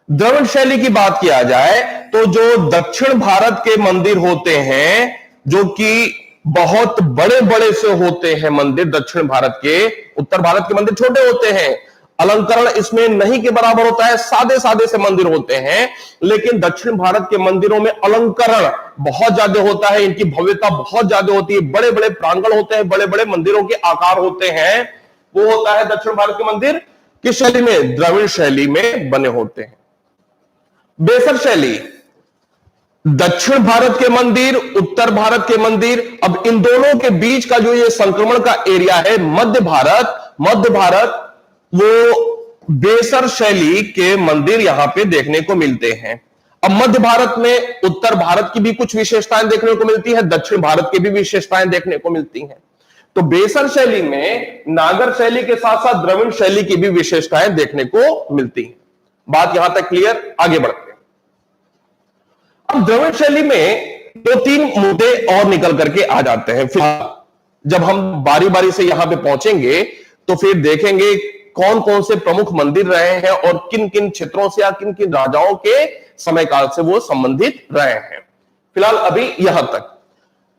द्रविड़ शैली की बात किया जाए तो जो दक्षिण भारत के मंदिर होते हैं, जो कि बहुत बड़े बड़े से होते हैं मंदिर दक्षिण भारत के, उत्तर भारत के मंदिर छोटे होते हैं, अलंकरण इसमें नहीं के बराबर होता है, सादे सादे से मंदिर होते हैं। लेकिन दक्षिण भारत के मंदिरों में अलंकरण बहुत ज्यादा होता है, इनकी भव्यता बहुत ज्यादा होती है, बड़े बड़े प्रांगण होते हैं, बड़े बड़े मंदिरों के आकार होते हैं। वो होता है दक्षिण भारत के मंदिर किस शैली में? द्रविड़ शैली में बने होते हैं। बेसर शैली, दक्षिण भारत के मंदिर, उत्तर भारत के मंदिर, अब इन दोनों के बीच का जो ये संक्रमण का एरिया है, मध्य भारत, वो बेसर शैली के मंदिर यहां पे देखने को मिलते हैं। अब मध्य भारत में उत्तर भारत की भी कुछ विशेषताएं देखने को मिलती है, दक्षिण भारत की भी विशेषताएं देखने को मिलती हैं। तो बेसर शैली में नागर शैली के साथ साथ द्रविड़ शैली की भी विशेषताएं देखने को मिलती हैं। बात यहां तक क्लियर? आगे बढ़ते हैं। अब द्रविड़ शैली में 2-3 मुद्दे और निकल करके आ जाते हैं। फिर जब हम बारी बारी से यहां पे पहुंचेंगे तो फिर देखेंगे कौन कौन से प्रमुख मंदिर रहे हैं और किन किन क्षेत्रों से या किन किन राजाओं के समय काल से वो संबंधित रहे हैं। फिलहाल अभी यहां तक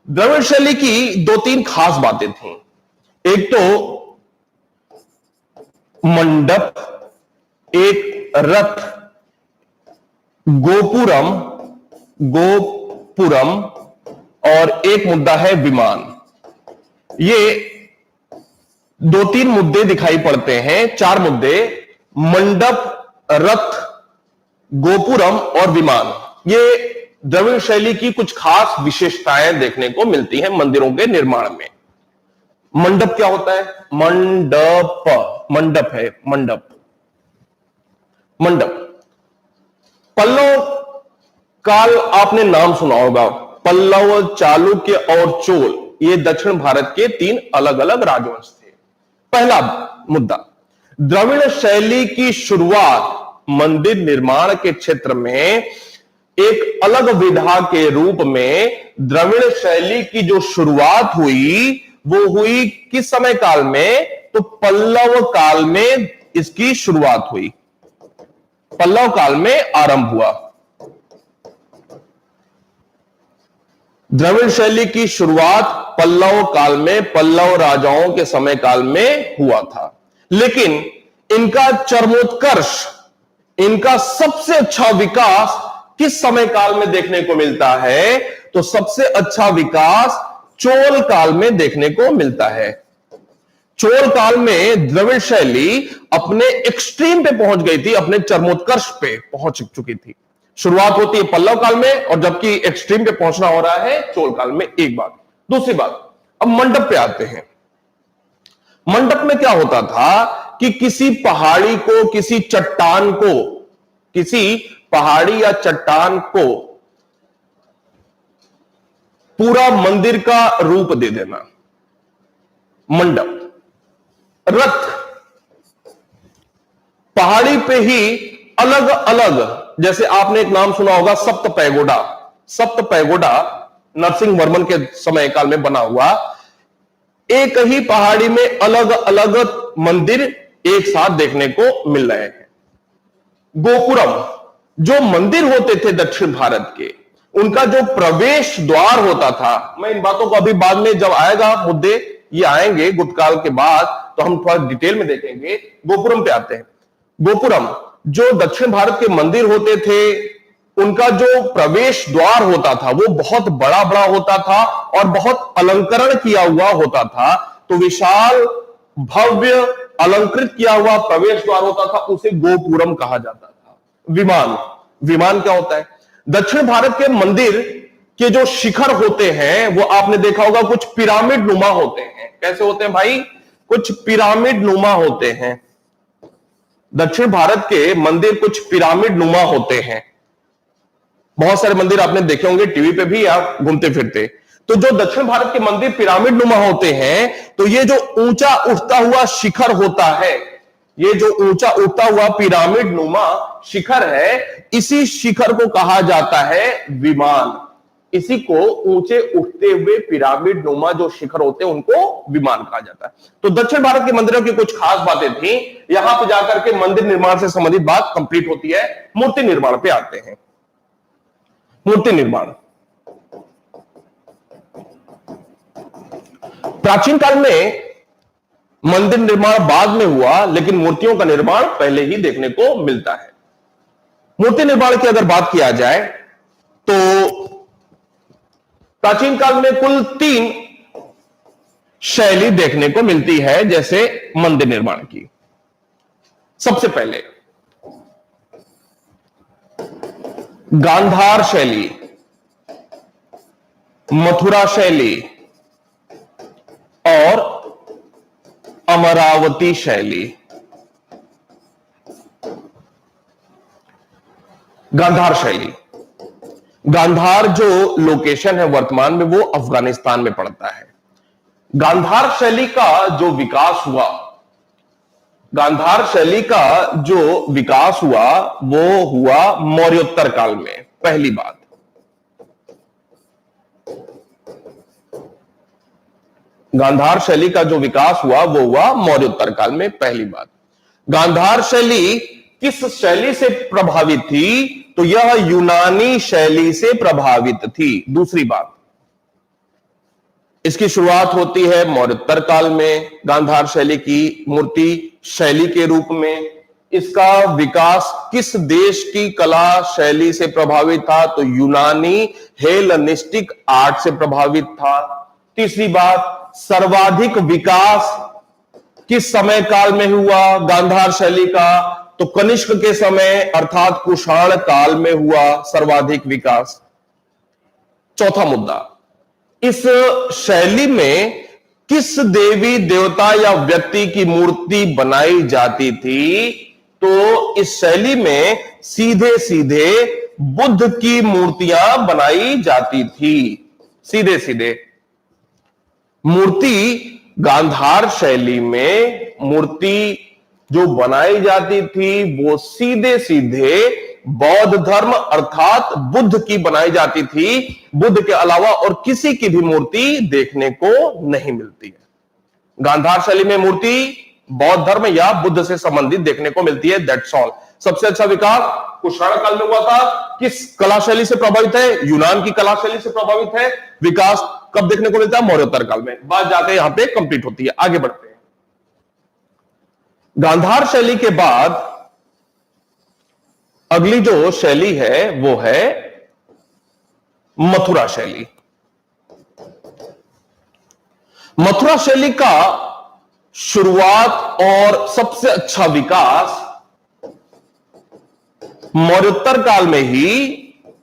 द्रविड़ शैली की 2-3 खास बातें थी। एक तो मंडप, एक रथ, गोपुरम और एक मुद्दा है विमान। ये 2-3 मुद्दे दिखाई पड़ते हैं, 4 मुद्दे, मंडप, रथ, गोपुरम और विमान। ये द्रविड़ शैली की कुछ खास विशेषताएं देखने को मिलती हैं मंदिरों के निर्माण में। मंडप क्या होता है? मंडप है, मंडप। पल्लव काल आपने नाम सुना होगा, पल्लव, चालुक्य और चोल, ये दक्षिण भारत के 3 अलग अलग राजवंश थे। पहला मुद्दा, द्रविड़ शैली की शुरुआत मंदिर निर्माण के क्षेत्र में एक अलग विधा के रूप में द्रविड़ शैली की जो शुरुआत हुई वो हुई किस समय काल में? तो पल्लव काल में इसकी शुरुआत हुई, पल्लव काल में आरंभ हुआ। द्रविड़ शैली की शुरुआत पल्लव काल में, पल्लव राजाओं के समय काल में हुआ था। लेकिन इनका चरमोत्कर्ष, इनका सबसे अच्छा विकास किस समय काल में देखने को मिलता है? तो सबसे अच्छा विकास चोल काल में देखने को मिलता है। चोल काल में द्रविड़ शैली अपने एक्सट्रीम पे पहुंच गई थी, अपने चरमोत्कर्ष पे पहुंच चुकी थी। शुरुआत होती है पल्लव काल में और जबकि एक्सट्रीम पे पहुंचना हो रहा है चोल काल में। एक बात। दूसरी बात, अब मंडप पे आते हैं। मंडप में क्या होता था कि किसी पहाड़ी को, किसी चट्टान को, किसी पहाड़ी या चट्टान को पूरा मंदिर का रूप दे देना, मंडप। रथ, पहाड़ी पे ही अलग अलग, जैसे आपने एक नाम सुना होगा सप्त पैगोडा, नरसिंह वर्मन के समय काल में बना हुआ। एक ही पहाड़ी में अलग अलग मंदिर एक साथ देखने को मिल रहे हैं। गोपुरम, जो मंदिर होते थे दक्षिण भारत के, उनका जो प्रवेश द्वार होता था, मैं इन बातों को अभी बाद में जब आएगा मुद्दे ये आएंगे गुप्त काल के बाद तो हम थोड़ा डिटेल में देखेंगे। गोपुरम पे आते हैं। गोपुरम, जो दक्षिण भारत के मंदिर होते थे, उनका जो प्रवेश द्वार होता था वो बहुत बड़ा बड़ा होता था और बहुत अलंकरण किया हुआ होता था। तो विशाल भव्य अलंकृत किया हुआ प्रवेश द्वार होता था, उसे गोपुरम कहा जाता था। विमान, विमान क्या होता है? दक्षिण भारत के मंदिर के जो शिखर होते हैं वो आपने देखा होगा कुछ पिरामिड नुमा होते हैं। कैसे होते हैं भाई? कुछ पिरामिड नुमा होते हैं। दक्षिण भारत के मंदिर कुछ पिरामिड नुमा होते हैं। बहुत सारे मंदिर आपने देखे होंगे टीवी पे भी आप घूमते फिरते। तो जो दक्षिण भारत के मंदिर पिरामिड नुमा होते हैं, तो ये जो ऊंचा उठता हुआ शिखर होता है, ये जो ऊंचा उठता हुआ पिरामिड नुमा शिखर है, इसी शिखर को कहा जाता है विमान। इसी को ऊंचे उठते हुए पिरामिड नुमा जो शिखर होते हैं उनको विमान कहा जाता है। तो दक्षिण भारत के मंदिरों की कुछ खास बातें थी। यहां पर जाकर के मंदिर निर्माण से संबंधित बात कंप्लीट होती है। मूर्ति निर्माण पे आते हैं। मूर्ति निर्माण, प्राचीन काल में मंदिर निर्माण बाद में हुआ, लेकिन मूर्तियों का निर्माण पहले ही देखने को मिलता है। मूर्ति निर्माण की अगर बात किया जाए तो प्राचीन काल में कुल 3 शैली देखने को मिलती है जैसे मंदिर निर्माण की। सबसे पहले गांधार शैली, मथुरा शैली और अमरावती शैली। गांधार शैली, गांधार जो लोकेशन है वर्तमान में वो अफगानिस्तान में पड़ता है। गांधार शैली का जो विकास हुआ, गांधार शैली का जो विकास हुआ वो हुआ मौर्योत्तर काल में। पहली बात, गांधार शैली का जो विकास हुआ वो हुआ मौर्योत्तर काल में। पहली बात, गांधार शैली किस शैली से प्रभावित थी? तो यह यूनानी शैली से प्रभावित थी। दूसरी बात, इसकी शुरुआत होती है मौर्योत्तर काल में गांधार शैली की मूर्ति शैली के रूप में। इसका विकास किस देश की कला शैली से प्रभावित था? तो यूनानी हेलेनिस्टिक आर्ट से प्रभावित था। तीसरी बात, सर्वाधिक विकास किस समय काल में हुआ गांधार शैली का? तो कनिष्क के समय अर्थात कुषाण काल में हुआ सर्वाधिक विकास। चौथा मुद्दा, इस शैली में किस देवी देवता या व्यक्ति की मूर्ति बनाई जाती थी? तो इस शैली में सीधे सीधे बुद्ध की मूर्तियां बनाई जाती थी। सीधे सीधे मूर्ति, गांधार शैली में मूर्ति जो बनाई जाती थी वो सीधे सीधे बौद्ध धर्म अर्थात बुद्ध की बनाई जाती थी। बुद्ध के अलावा और किसी की भी मूर्ति देखने को नहीं मिलती है। गांधार शैली में मूर्ति बौद्ध धर्म या बुद्ध से संबंधित देखने को मिलती है। That's all. सबसे अच्छा विकास कुषाण काल में हुआ था। किस कला शैली से प्रभावित है? यूनान की कला शैली से प्रभावित है। विकास कब देखने को मिलता है? मौर्योत्तर काल में। बात जाके यहां पे कंप्लीट होती है। आगे बढ़ते हैं। गांधार शैली के बाद अगली जो शैली है वो है मथुरा शैली। मथुरा शैली का शुरुआत और सबसे अच्छा विकास मौर्योत्तर काल में ही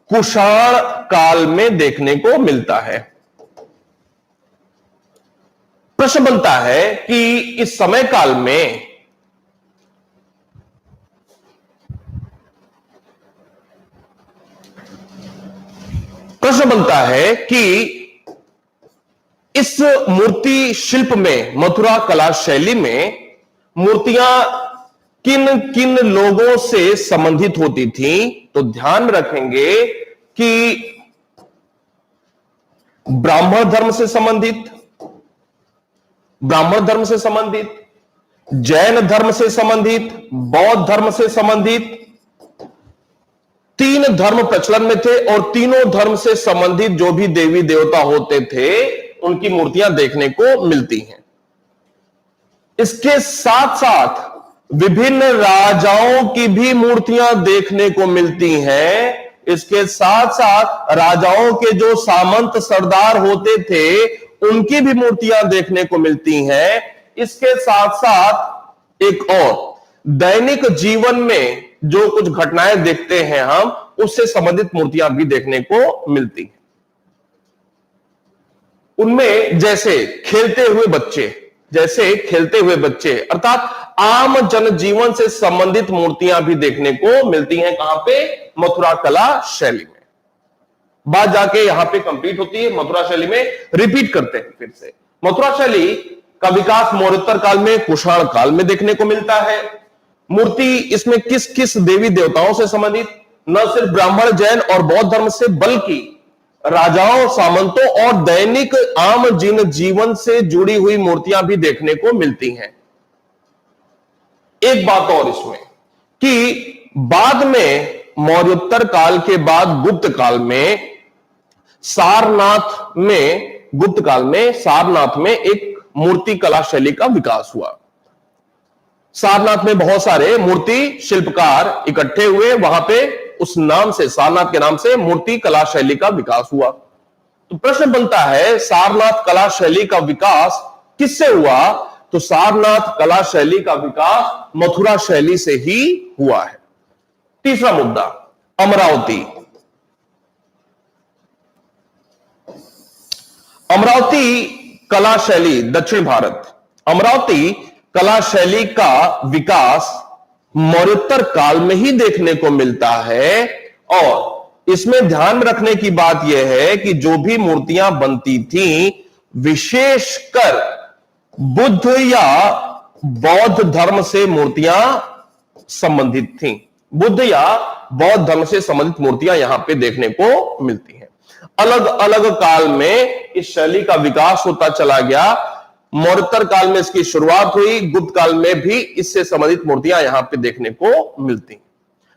कुषाण काल में देखने को मिलता है। प्रश्न बनता है कि इस समय काल में प्रश्न बनता है कि इस मूर्ति शिल्प में, मथुरा कला शैली में मूर्तियां किन किन लोगों से संबंधित होती थी? तो ध्यान रखेंगे कि ब्राह्मण धर्म से संबंधित, ब्राह्मण धर्म से संबंधित, जैन धर्म से संबंधित, बौद्ध धर्म से संबंधित, तीन धर्म प्रचलन में थे और तीनों धर्म से संबंधित जो भी देवी देवता होते थे उनकी मूर्तियां देखने को मिलती हैं। इसके साथ साथ विभिन्न राजाओं की भी मूर्तियां देखने को मिलती हैं। इसके साथ साथ राजाओं के जो सामंत सरदार होते थे उनकी भी मूर्तियां देखने को मिलती हैं। इसके साथ साथ एक और, दैनिक जीवन में जो कुछ घटनाएं देखते हैं हम, उससे संबंधित मूर्तियां भी देखने को मिलती हैं। उनमें जैसे खेलते हुए बच्चे अर्थात आम जनजीवन से संबंधित मूर्तियां भी देखने को मिलती हैं। कहां पे? मथुरा कला शैली में। बात जाके यहां पे कंप्लीट होती है, मथुरा शैली में रिपीट करते हैं फिर से। मथुरा शैली का विकास मौर्योत्तर काल में, कुषाण काल में देखने को मिलता है। मूर्ति इसमें किस किस देवी देवताओं से संबंधित? न सिर्फ ब्राह्मण, जैन और बौद्ध धर्म से, बल्कि राजाओं, सामंतों और दैनिक आम जीवन से जुड़ी हुई मूर्तियां भी देखने को मिलती हैं। एक बात और इसमें कि बाद में मौर्योत्तर काल के बाद गुप्त काल में सारनाथ में एक मूर्ति कला शैली का विकास हुआ। सारनाथ में बहुत सारे मूर्ति शिल्पकार इकट्ठे हुए, वहां पे उस नाम से, सारनाथ के नाम से मूर्ति कला शैली का विकास हुआ। तो प्रश्न बनता है, सारनाथ कला शैली का विकास किससे हुआ? तो सारनाथ कला शैली का विकास मथुरा शैली से ही हुआ है। तीसरा मुद्दा, अमरावती। अमरावती कला शैली, दक्षिण भारत। अमरावती कला शैली का विकास मौर्योत्तर काल में ही देखने को मिलता है। और इसमें ध्यान रखने की बात यह है कि जो भी मूर्तियां बनती थीं, विशेषकर बुद्ध या बौद्ध धर्म से मूर्तियां संबंधित थीं। बुद्ध या बौद्ध धर्म से संबंधित मूर्तियां यहां पे देखने को मिलती हैं। अलग अलग काल में इस शैली का विकास होता चला गया। मौर्योत्तर काल में इसकी शुरुआत हुई, गुप्त काल में भी इससे संबंधित मूर्तियां यहां पे देखने को मिलती।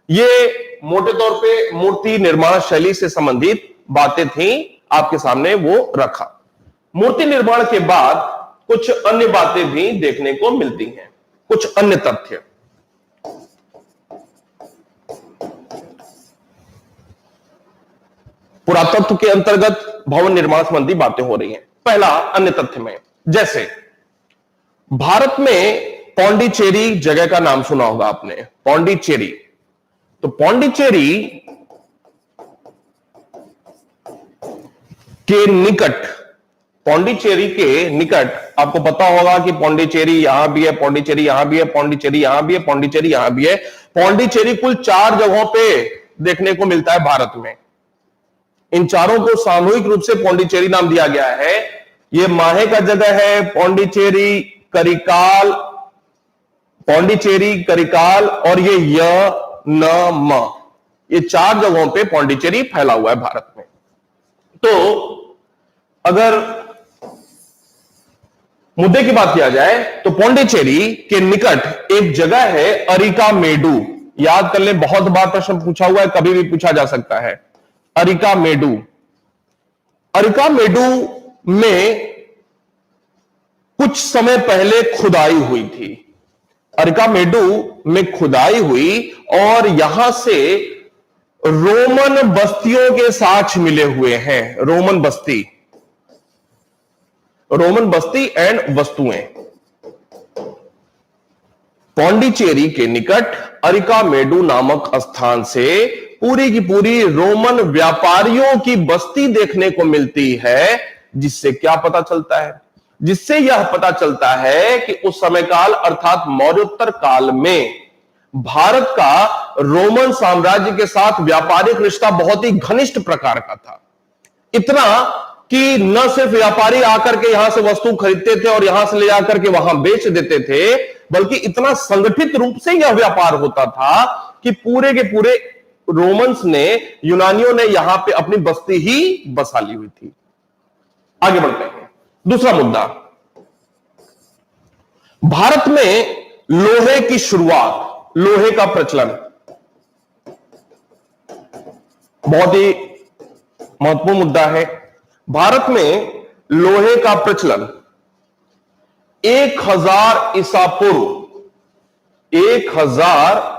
ये मोटे तौर पे मूर्ति निर्माण शैली से संबंधित बातें थी, आपके सामने वो रखा। मूर्ति निर्माण के बाद कुछ अन्य बातें भी देखने को मिलती हैं, कुछ अन्य तथ्य। पुरातत्व के अंतर्गत भवन निर्माण संबंधी बातें हो रही हैं। पहला अन्य तथ्य में, जैसे भारत में पौंडीचेरी जगह का नाम सुना होगा आपने, पौंडीचेरी। तो पौंडीचेरी के निकट, पौंडीचेरी के निकट आपको पता होगा कि पौंडीचेरी यहां भी है, पौंडीचेरी यहां भी है, पौंडीचेरी यहां भी है, पौंडीचेरी यहां भी है। पौंडीचेरी कुल 4 जगहों पे देखने को मिलता है भारत में। इन चारों को सामूहिक रूप से पौंडीचेरी नाम दिया गया है। ये माहे का जगह है, पौंडीचेरी, करिकाल, पौंडीचेरी, करिकाल और ये न म, ये 4 जगहों पे पौंडीचेरी फैला हुआ है भारत में। तो अगर मुद्दे की बात किया जाए तो पौंडीचेरी के निकट एक जगह है अरिकामेडु। याद कर ले, बहुत बार प्रश्न पूछा हुआ है, कभी भी पूछा जा सकता है। अरिकामेडु, अरिकामेडु में कुछ समय पहले खुदाई हुई थी। अरिकामेडु में खुदाई हुई और यहां से रोमन बस्तियों के साक्ष्य मिले हुए हैं। रोमन बस्ती एंड वस्तुएं। पौंडीचेरी के निकट अरिकामेडु नामक स्थान से पूरी की पूरी रोमन व्यापारियों की बस्ती देखने को मिलती है, जिससे क्या पता चलता है? जिससे यह पता चलता है कि उस समय काल अर्थात मौर्योत्तर काल में भारत का रोमन साम्राज्य के साथ व्यापारिक रिश्ता बहुत ही घनिष्ठ प्रकार का था। इतना कि न सिर्फ व्यापारी आकर के यहां से वस्तु खरीदते थे और यहां से ले जाकर के वहां बेच देते थे, बल्कि इतना संगठित रूप से यह व्यापार होता था कि पूरे के पूरे रोमन्स ने, यूनानियों ने यहां पे अपनी बस्ती ही बसा ली हुई थी। आगे बढ़ते हैं। दूसरा मुद्दा, भारत में लोहे की शुरुआत, लोहे का प्रचलन बहुत ही महत्वपूर्ण मुद्दा है। भारत में लोहे का प्रचलन 1000 ईसा पूर्व, 1000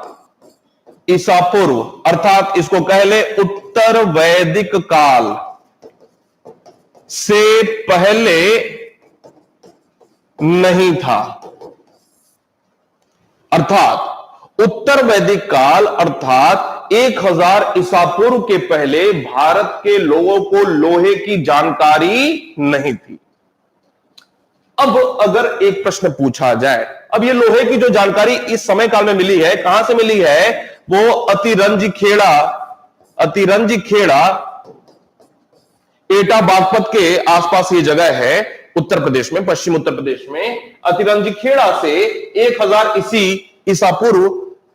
ईसा पूर्व अर्थात इसको कह ले उत्तर वैदिक काल से पहले नहीं था। अर्थात उत्तर वैदिक काल अर्थात 1000 ईसा पूर्व के पहले भारत के लोगों को लोहे की जानकारी नहीं थी। अब अगर एक प्रश्न पूछा जाए, अब ये लोहे की जो जानकारी इस समय काल में मिली है, कहां से मिली है? वो अतिरंजी खेड़ा एटा बागपत के आसपास ये जगह है उत्तर प्रदेश में, पश्चिम उत्तर प्रदेश में। अतिरंजी खेड़ा से 1000 ईसा पूर्व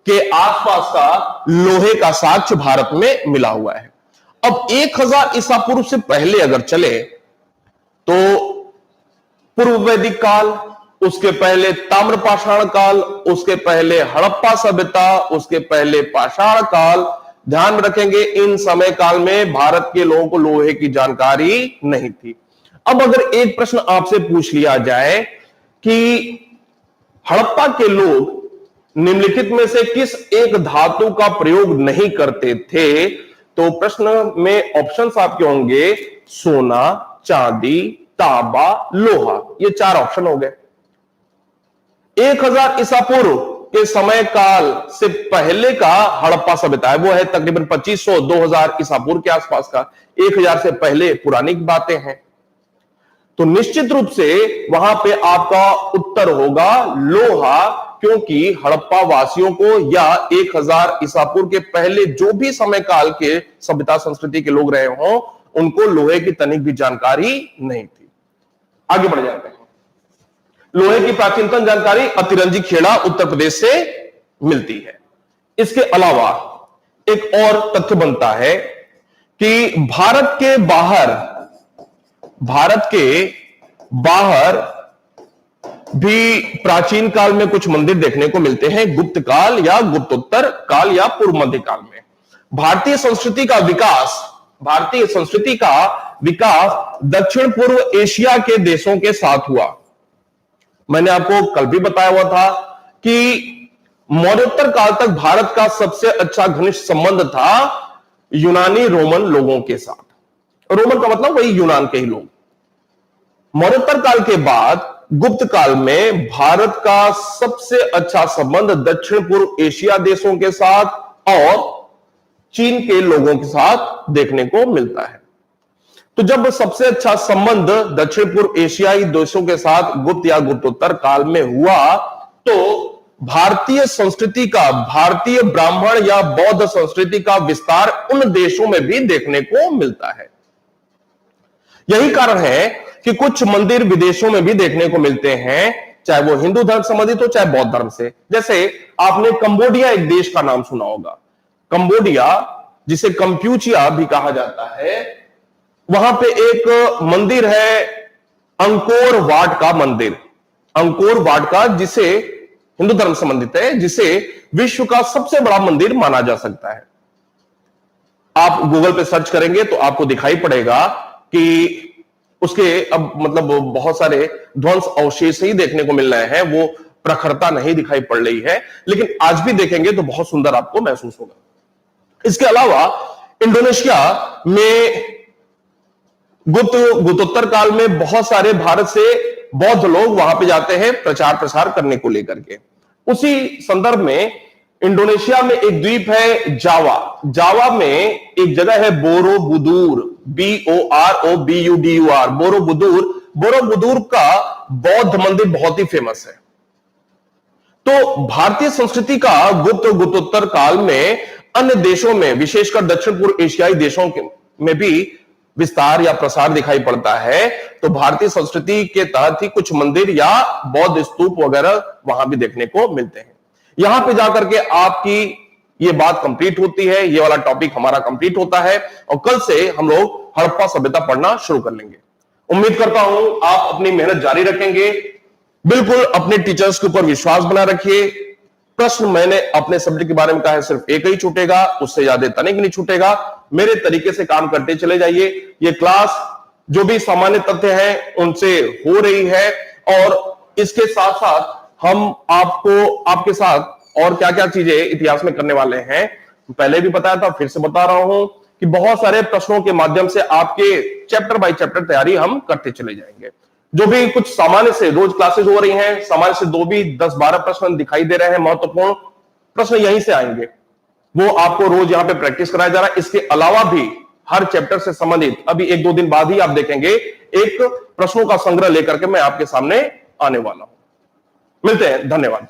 के आसपास का लोहे का साक्ष्य भारत में मिला हुआ है। अब 1000 ईसा पूर्व से पहले अगर चले तो पूर्व वैदिक काल, उसके पहले ताम्रपाषाण काल, उसके पहले हड़प्पा सभ्यता, उसके पहले पाषाण काल। ध्यान रखेंगे इन समय काल में भारत के लोगों को लोहे की जानकारी नहीं थी। अब अगर एक प्रश्न आपसे पूछ लिया जाए कि हड़प्पा के लोग निम्नलिखित में से किस एक धातु का प्रयोग नहीं करते थे, तो प्रश्न में ऑप्शंस आपके होंगे सोना, चांदी, तांबा, लोहा। ये 4 ऑप्शन हो गए। 1000 ईसा पूर्व के समय काल से पहले का हड़प्पा सभ्यता है, वो है तकरीबन 2500-2000 ईसा पूर्व के आसपास का। 1000 से पहले पुरानी बातें हैं, तो निश्चित रूप से वहां पे आपका उत्तर होगा लोहा, क्योंकि हड़प्पा वासियों को या 1000 ईसा पूर्व के पहले जो भी समय काल के सभ्यता संस्कृति के लोग रहे हों, उनको लोहे की तनिक भी जानकारी नहीं थी। आगे बढ़ जाते हैं। लोहे की प्राचीनतम जानकारी अतिरंजी खेड़ा उत्तर प्रदेश से मिलती है। इसके अलावा एक और तथ्य बनता है कि भारत के बाहर भी प्राचीन काल में कुछ मंदिर देखने को मिलते हैं, गुप्त काल या गुप्तोत्तर काल या पूर्व मध्य काल में। भारतीय संस्कृति का विकास दक्षिण पूर्व एशिया के देशों के साथ हुआ। मैंने आपको कल भी बताया हुआ था कि मौर्योत्तर काल तक भारत का सबसे अच्छा घनिष्ठ संबंध था यूनानी रोमन लोगों के साथ। रोमन का मतलब वही यूनान के ही लोग। मौर्योत्तर काल के बाद गुप्त काल में भारत का सबसे अच्छा संबंध दक्षिण पूर्व एशिया देशों के साथ और चीन के लोगों के साथ देखने को मिलता है। तो जब सबसे अच्छा संबंध दक्षिण पूर्व एशियाई देशों के साथ गुप्त या गुप्तोत्तर काल में हुआ, तो भारतीय संस्कृति का, भारतीय ब्राह्मण या बौद्ध संस्कृति का विस्तार उन देशों में भी देखने को मिलता है। यही कारण है कि कुछ मंदिर विदेशों में भी देखने को मिलते हैं, चाहे वो हिंदू धर्म संबंधित हो चाहे बौद्ध धर्म से। जैसे आपने कंबोडिया एक देश का नाम सुना होगा, कंबोडिया जिसे कंप्यूचिया भी कहा जाता है। वहां पे एक मंदिर है अंकोर वाट का मंदिर, अंकोर वाट का, जिसे हिंदू धर्म संबंधित है, जिसे विश्व का सबसे बड़ा मंदिर माना जा सकता है। आप गूगल पे सर्च करेंगे तो आपको दिखाई पड़ेगा कि उसके अब मतलब बहुत सारे ध्वंस अवशेष ही देखने को मिल रहे हैं, वो प्रखरता नहीं दिखाई पड़ रही है, लेकिन आज भी देखेंगे तो बहुत सुंदर आपको महसूस होगा। इसके अलावा इंडोनेशिया में गुप्तोत्तर काल में बहुत सारे भारत से बौद्ध लोग वहां पे जाते हैं प्रचार प्रसार करने को लेकर के। उसी संदर्भ में इंडोनेशिया में एक द्वीप है जावा। जावा में एक जगह है बोरोबुदुर, BOROBUDUR, बोरोबुदुर। बोरोबुदुर का बौद्ध मंदिर बहुत ही फेमस है। तो भारतीय संस्कृति का गुप्तोत्तर काल में अन्य देशों में, विशेषकर दक्षिण पूर्व एशियाई देशों में भी विस्तार या प्रसार दिखाई पड़ता है। तो भारतीय संस्कृति के तहत ही कुछ मंदिर या बौद्ध स्तूप वगैरह वहां भी देखने को मिलते हैं। यहां पे जाकर के आपकी ये बात कंप्लीट होती है, ये वाला टॉपिक हमारा कंप्लीट होता है, और कल से हम लोग हड़प्पा सभ्यता पढ़ना शुरू कर लेंगे। उम्मीद करता हूं आप अपनी मेहनत जारी रखेंगे। बिल्कुल अपने टीचर्स के ऊपर विश्वास बना रखिए। प्रश्न मैंने अपने सब्जेक्ट के बारे में कहा है, सिर्फ एक ही छूटेगा, उससे ज्यादा तनिक नहीं छूटेगा। मेरे तरीके से काम करते चले जाइए। ये क्लास जो भी सामान्य तथ्य हैं उनसे हो रही है, और इसके साथ साथ हम आपको आपके साथ और क्या क्या चीजें इतिहास में करने वाले हैं, पहले भी बताया था, फिर से बता रहा हूं कि बहुत सारे प्रश्नों के माध्यम से आपके चैप्टर बाय चैप्टर तैयारी हम करते चले जाएंगे। जो भी कुछ सामान्य से रोज क्लासेस हो रही हैं, सामान्य से 2 भी 10-12 प्रश्न दिखाई दे रहे हैं, महत्वपूर्ण प्रश्न यहीं से आएंगे, वो आपको रोज यहां पे प्रैक्टिस कराया जा रहा है। इसके अलावा भी हर चैप्टर से संबंधित अभी 1-2 दिन बाद ही आप देखेंगे एक प्रश्नों का संग्रह लेकर के मैं आपके सामने आने वाला हूं। मिलते हैं, धन्यवाद।